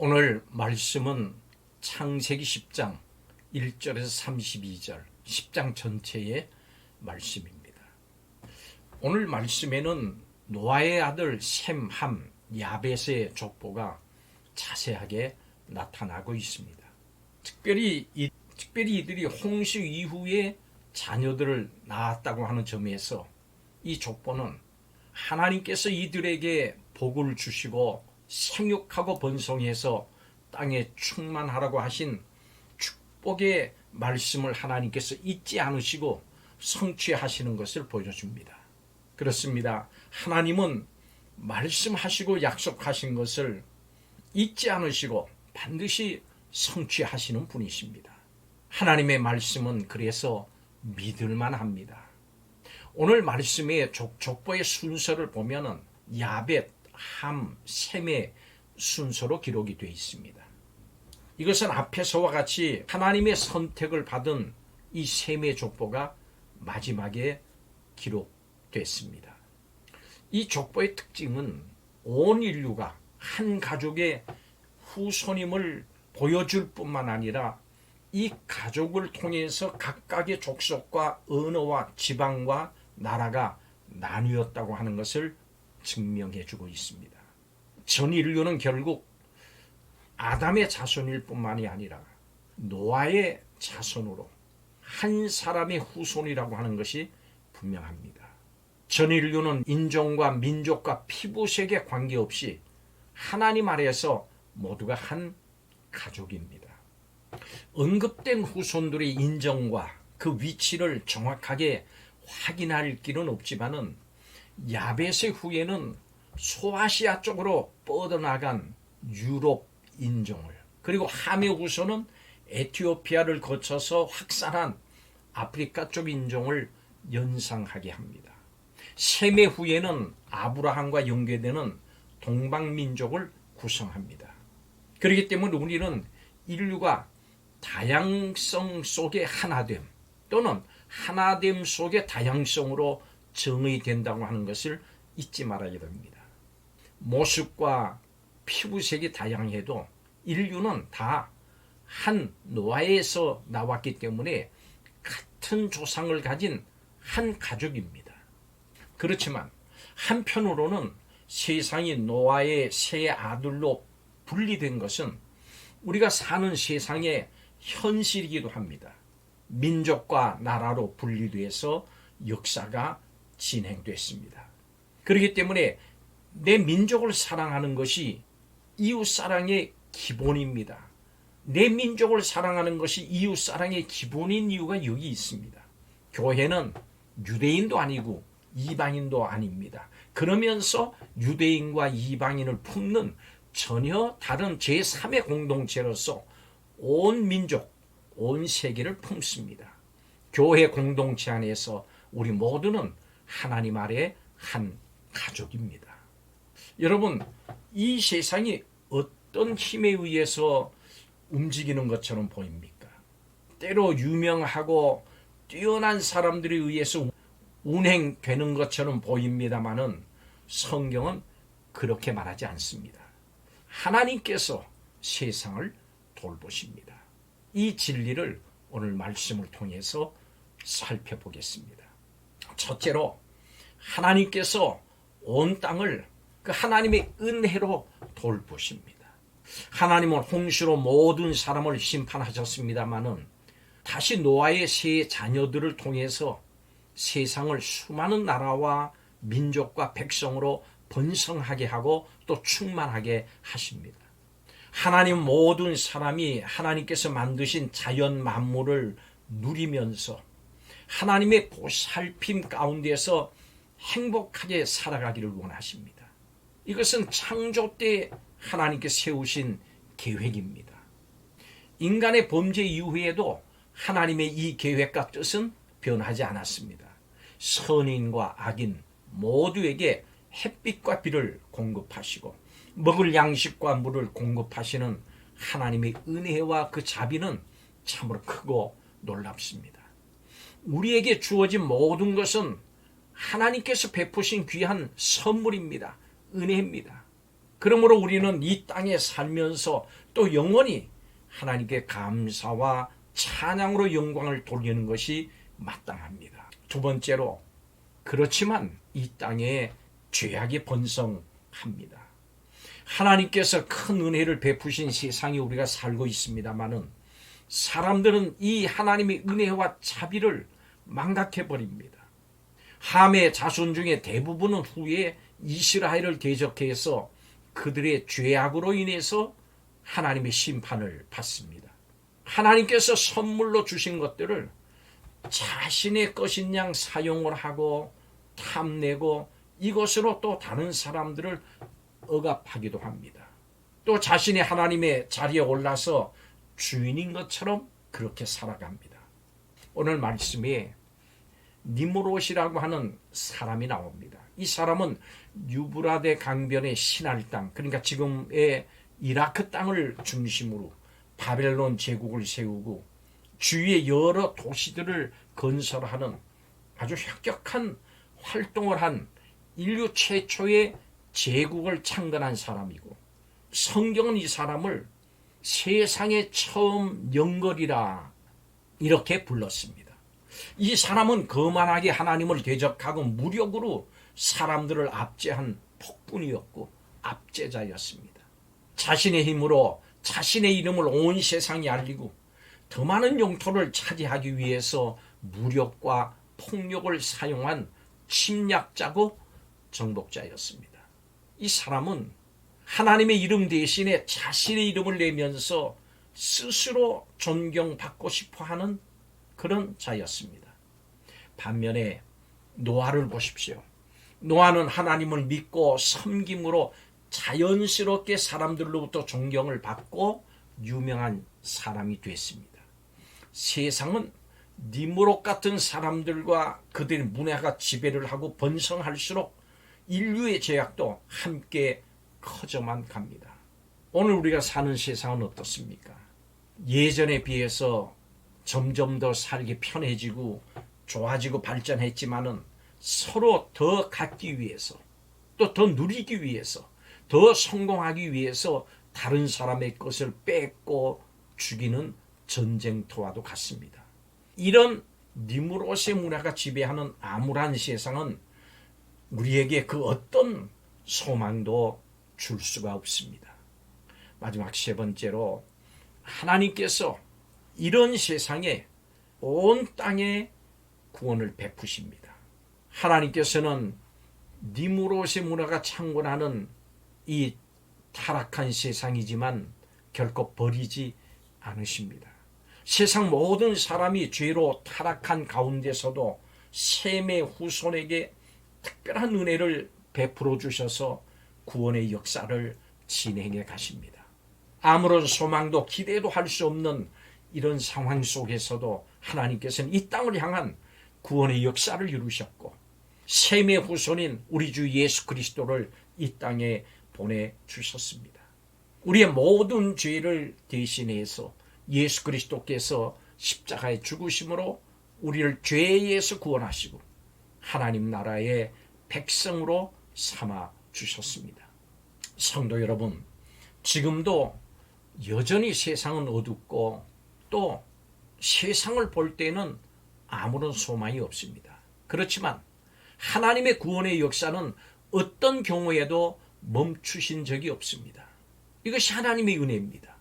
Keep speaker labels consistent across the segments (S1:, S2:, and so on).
S1: 오늘 말씀은 창세기 10장 1절에서 32절 10장 전체의 말씀입니다. 오늘 말씀에는 노아의 아들 셈, 함, 야벳의 족보가 자세하게 나타나고 있습니다. 특별히 이들이 홍수 이후에 자녀들을 낳았다고 하는 점에서 이 족보는 하나님께서 이들에게 복을 주시고 생육하고 번성해서 땅에 충만하라고 하신 축복의 말씀을 하나님께서 잊지 않으시고 성취하시는 것을 보여줍니다. 그렇습니다. 하나님은 말씀하시고 약속하신 것을 잊지 않으시고 반드시 성취하시는 분이십니다. 하나님의 말씀은 그래서 믿을만 합니다. 오늘 말씀의 족보의 순서를 보면은 야벳, 함, 셈의 순서로 기록이 되어 있습니다. 이것은 앞에서와 같이 하나님의 선택을 받은 이 셈의 족보가 마지막에 기록됐습니다. 이 족보의 특징은 온 인류가 한 가족의 후손임을 보여줄 뿐만 아니라 이 가족을 통해서 각각의 족속과 언어와 지방과 나라가 나뉘었다고 하는 것을 증명해주고 있습니다. 전 인류는 결국 아담의 자손일 뿐만이 아니라 노아의 자손으로 한 사람의 후손이라고 하는 것이 분명합니다. 전 인류는 인종과 민족과 피부색에 관계없이 하나님 아래에서 모두가 한 가족입니다. 언급된 후손들의 인정과 그 위치를 정확하게 확인할 길은 없지만은 야벳의 후예는 소아시아 쪽으로 뻗어나간 유럽 인종을, 그리고 함의 후손은 에티오피아를 거쳐서 확산한 아프리카 쪽 인종을 연상하게 합니다. 셈의 후예는 아브라함과 연계되는 동방민족을 구성합니다. 그렇기 때문에 우리는 인류가 다양성 속의 하나됨 또는 하나됨 속의 다양성으로 정의된다고 하는 것을 잊지 말아야 됩니다. 모습과 피부색이 다양해도 인류는 다 한 노아에서 나왔기 때문에 같은 조상을 가진 한 가족입니다. 그렇지만 한편으로는 세상이 노아의 세 아들로 분리된 것은 우리가 사는 세상의 현실이기도 합니다. 민족과 나라로 분리돼서 역사가 진행됐습니다. 그렇기 때문에 내 민족을 사랑하는 것이 이웃사랑의 기본입니다. 내 민족을 사랑하는 것이 이웃사랑의 기본인 이유가 여기 있습니다. 교회는 유대인도 아니고 이방인도 아닙니다. 그러면서 유대인과 이방인을 품는 전혀 다른 제3의 공동체로서 온 민족, 온 세계를 품습니다. 교회 공동체 안에서 우리 모두는 하나님 아래 한 가족입니다. 여러분, 이 세상이 어떤 힘에 의해서 움직이는 것처럼 보입니까? 때로 유명하고 뛰어난 사람들에 의해서 운행되는 것처럼 보입니다마는 성경은 그렇게 말하지 않습니다. 하나님께서 세상을 돌보십니다. 이 진리를 오늘 말씀을 통해서 살펴보겠습니다. 첫째로 하나님께서 온 땅을 그 하나님의 은혜로 돌보십니다. 하나님은 홍수로 모든 사람을 심판하셨습니다마는 다시 노아의 세 자녀들을 통해서 세상을 수많은 나라와 민족과 백성으로 번성하게 하고 또 충만하게 하십니다. 하나님 모든 사람이 하나님께서 만드신 자연 만물을 누리면서 하나님의 보살핌 가운데서 행복하게 살아가기를 원하십니다. 이것은 창조 때 하나님께 세우신 계획입니다. 인간의 범죄 이후에도 하나님의 이 계획과 뜻은 변하지 않았습니다. 선인과 악인 모두에게 햇빛과 비를 공급하시고 먹을 양식과 물을 공급하시는 하나님의 은혜와 그 자비는 참으로 크고 놀랍습니다. 우리에게 주어진 모든 것은 하나님께서 베푸신 귀한 선물입니다. 은혜입니다. 그러므로 우리는 이 땅에 살면서 또 영원히 하나님께 감사와 찬양으로 영광을 돌리는 것이 마땅합니다. 두 번째로, 그렇지만 이 땅에 죄악이 번성합니다. 하나님께서 큰 은혜를 베푸신 세상에 우리가 살고 있습니다마는 사람들은 이 하나님의 은혜와 자비를 망각해버립니다. 함의 자손 중에 대부분은 후에 이스라엘을 대적해서 그들의 죄악으로 인해서 하나님의 심판을 받습니다. 하나님께서 선물로 주신 것들을 자신의 것인 양 사용을 하고 탐내고 이것으로 또 다른 사람들을 억압하기도 합니다. 또 자신이 하나님의 자리에 올라서 주인인 것처럼 그렇게 살아갑니다. 오늘 말씀에 니므롯이라고 하는 사람이 나옵니다. 이 사람은 유브라데 강변의 시날 땅, 그러니까 지금의 이라크 땅을 중심으로 바벨론 제국을 세우고 주위에 여러 도시들을 건설하는 아주 혁혁한 활동을 한 인류 최초의 제국을 창건한 사람이고, 성경은 이 사람을 세상의 처음 영걸이라 이렇게 불렀습니다. 이 사람은 거만하게 하나님을 대적하고 무력으로 사람들을 압제한 폭군이었고 압제자였습니다. 자신의 힘으로 자신의 이름을 온 세상에 알리고 더 많은 영토를 차지하기 위해서 무력과 폭력을 사용한 침략자고 정복자였습니다. 이 사람은 하나님의 이름 대신에 자신의 이름을 내면서 스스로 존경받고 싶어하는 그런 자였습니다. 반면에 노아를 보십시오. 노아는 하나님을 믿고 섬김으로 자연스럽게 사람들로부터 존경을 받고 유명한 사람이 됐습니다. 세상은 니므롯 같은 사람들과 그들의 문화가 지배를 하고 번성할수록 인류의 죄악도 함께 커져만 갑니다. 오늘 우리가 사는 세상은 어떻습니까? 예전에 비해서 점점 더 살기 편해지고 좋아지고 발전했지만은 서로 더 갖기 위해서, 또 더 누리기 위해서, 더 성공하기 위해서 다른 사람의 것을 뺏고 죽이는 전쟁터와도 같습니다. 이런 니므롯의 문화가 지배하는 암울한 세상은 우리에게 그 어떤 소망도 줄 수가 없습니다. 마지막 세 번째로, 하나님께서 이런 세상에 온 땅에 구원을 베푸십니다. 하나님께서는 니므롯의 문화가 창건하는 이 타락한 세상이지만 결코 버리지 않으십니다. 세상 모든 사람이 죄로 타락한 가운데서도 셈의 후손에게 특별한 은혜를 베풀어 주셔서 구원의 역사를 진행해 가십니다. 아무런 소망도 기대도 할 수 없는 이런 상황 속에서도 하나님께서는 이 땅을 향한 구원의 역사를 이루셨고, 셈의 후손인 우리 주 예수 그리스도를 이 땅에 보내주셨습니다. 우리의 모든 죄를 대신해서 예수 그리스도께서 십자가에 죽으심으로 우리를 죄에서 구원하시고 하나님 나라의 백성으로 삼아 주셨습니다. 성도 여러분, 지금도 여전히 세상은 어둡고 또 세상을 볼 때는 아무런 소망이 없습니다. 그렇지만 하나님의 구원의 역사는 어떤 경우에도 멈추신 적이 없습니다. 이것이 하나님의 은혜입니다.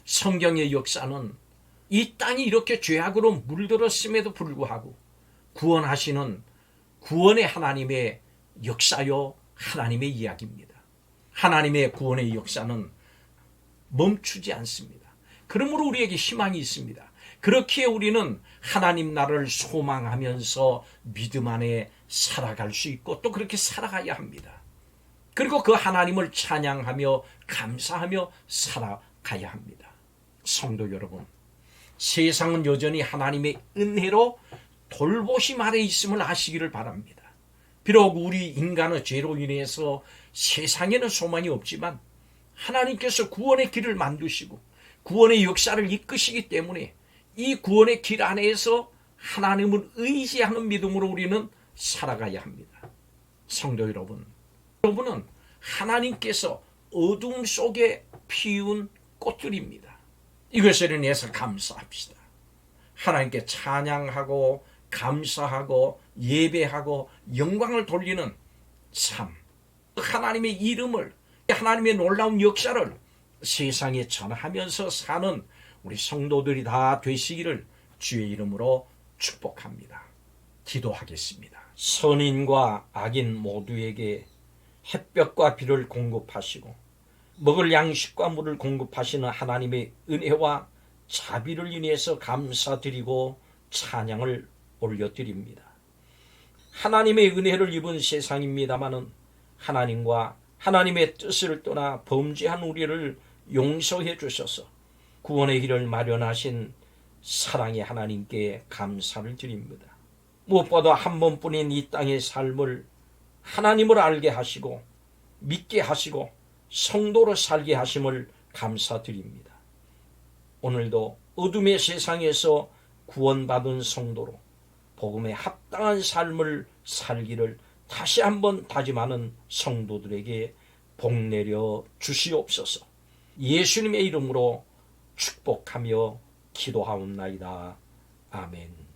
S1: 성경의 역사는 이 땅이 이렇게 죄악으로 물들었음에도 불구하고 구원하시는 구원의 하나님의 역사요, 하나님의 이야기입니다. 하나님의 구원의 역사는 멈추지 않습니다. 그러므로 우리에게 희망이 있습니다. 그렇기에 우리는 하나님 나라를 소망하면서 믿음 안에 살아갈 수 있고 또 그렇게 살아가야 합니다. 그리고 그 하나님을 찬양하며 감사하며 살아가야 합니다. 성도 여러분, 세상은 여전히 하나님의 은혜로 돌보심 아래 있음을 아시기를 바랍니다. 비록 우리 인간의 죄로 인해서 세상에는 소망이 없지만 하나님께서 구원의 길을 만드시고 구원의 역사를 이끄시기 때문에 이 구원의 길 안에서 하나님을 의지하는 믿음으로 우리는 살아가야 합니다. 성도 여러분, 여러분은 하나님께서 어둠 속에 피운 꽃들입니다. 이것을 인해서 감사합시다. 하나님께 찬양하고 감사하고 예배하고 영광을 돌리는 삶, 하나님의 이름을, 하나님의 놀라운 역사를 세상에 전하면서 사는 우리 성도들이 다 되시기를 주의 이름으로 축복합니다. 기도하겠습니다. 선인과 악인 모두에게 햇볕과 비를 공급하시고 먹을 양식과 물을 공급하시는 하나님의 은혜와 자비를 인해서 감사드리고 찬양을 올려드립니다. 하나님의 은혜를 입은 세상입니다마는 하나님과 하나님의 뜻을 떠나 범죄한 우리를 용서해 주셔서 구원의 길을 마련하신 사랑의 하나님께 감사를 드립니다. 무엇보다 한 번뿐인 이 땅의 삶을 하나님을 알게 하시고 믿게 하시고 성도로 살게 하심을 감사드립니다. 오늘도 어둠의 세상에서 구원받은 성도로 복음에 합당한 삶을 살기를 다시 한번 다짐하는 성도들에게 복 내려 주시옵소서. 예수님의 이름으로 축복하며 기도하옵나이다. 아멘.